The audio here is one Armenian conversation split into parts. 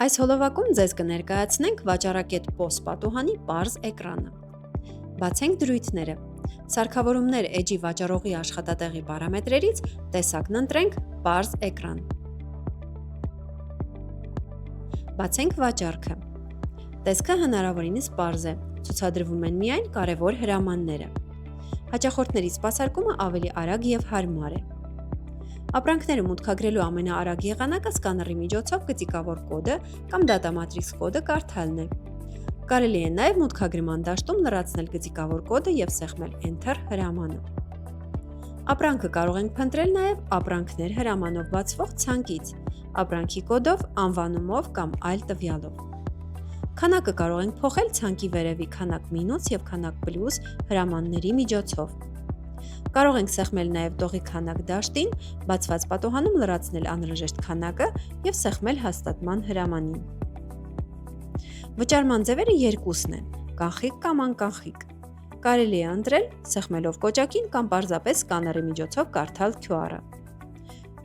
Այս հոլովակում ձեզ կներկայացնենք վաճառակետ POS պատուհանի պարզ էկրանը։ Բացենք դրույթները։ Սարքավորումներ էջի վաճառողի աշխատատեղի պարամետրերից տեսակն ընտրենք պարզ էկրան։ Բացենք վաճառքը։ Տեսքը հնարավորինս պարզ է, ցուցադրվում են միայն կարևոր հրամանները։ Հաճախորդների սպասարկումը ավելի արագ եւ հարմար է։ Ապրանքները մուտքագրելու ամենաարագ եղանակը սկաների միջոցով գծիկավոր կոդը կամ դատամատրիքս կոդը կարդալն է։ Կարելի է նաև մուտքագրման դաշտում լրացնել գծիկավոր կոդը եւ սեղմել Enter հրամանը։ Ապրանքը կարող ենք փնտրել նաև ապրանքներ հրամանով բացվող ցանկից, ապրանքի կոդով, անվանումով կամ այլ տվյալով։ Քանակը կարող ենք փոխել ցանկի վերևի քանակ մինուս եւ քանակ պլյուս հրամանների միջոցով։ Կարող ենք սեղմել նաև տողի քանակ դաշտին, բացված պատուհանում լրացնել անհրաժեշտ քանակը և սեղմել հաստատման հրամանին։ Վճարման ձևերը երկուսն են՝ կանխիկ կամ անկանխիկ։ Կարելի է ընտրել սեղմելով կոճակին կամ պարզապես սկաների միջոցով կարդալ QR-ը։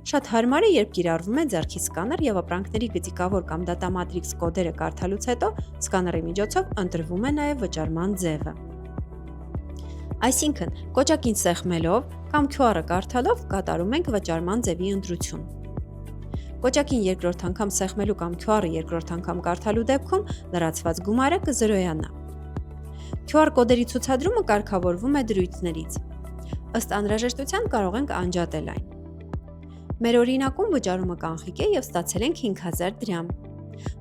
Շատ հարմար է, երբ կիրառվում է ձեռքի սկաներ և ապրանքների գծիկավոր կամ դատամատրիքս կոդերը կարդալուց հետո սկաների միջոցով ընտրվում է նաև վճարման ձևը։ Այսինքն, կոճակին սեղմելով կամ QR-ը կարդալով կատարում ենք վճարման ձևի ընտրություն։ Կոճակին երկրորդ անգամ սեղմելու կամ QR-ը երկրորդ անգամ կարդալու դեպքում լրացված գումարը կզրոյանա։ QR կոդերի ցուցադրումը կարգավորվում է դրույթներից։ Ըստ անհրաժեշտության կարող ենք անջատել այն։ Մեր օրինակում վճարումը կանխիկ է և ստացել ենք 5000 դրամ։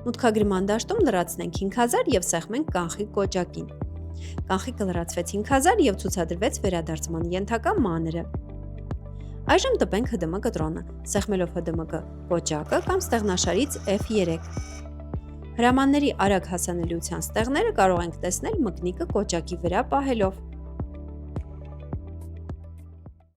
Մուտքագրման դաշտում լրացնենք 5000 և սեղմենք կանխիկ կոճակին։ Կանխիկը լրացվեց 5000 և ցուցադրվեց վերադարձման ենթակա մանրը։ Այժմ տպենք ՀԴՄ կտրոնը, սեղմելով ՀԴՄԿ կոճակը կամ ստեղնաշարից F3։ Հրամանների արագ հասանելիության ստեղները կարող ենք տեսնել մկնիկը կոճակի վրա պահելով։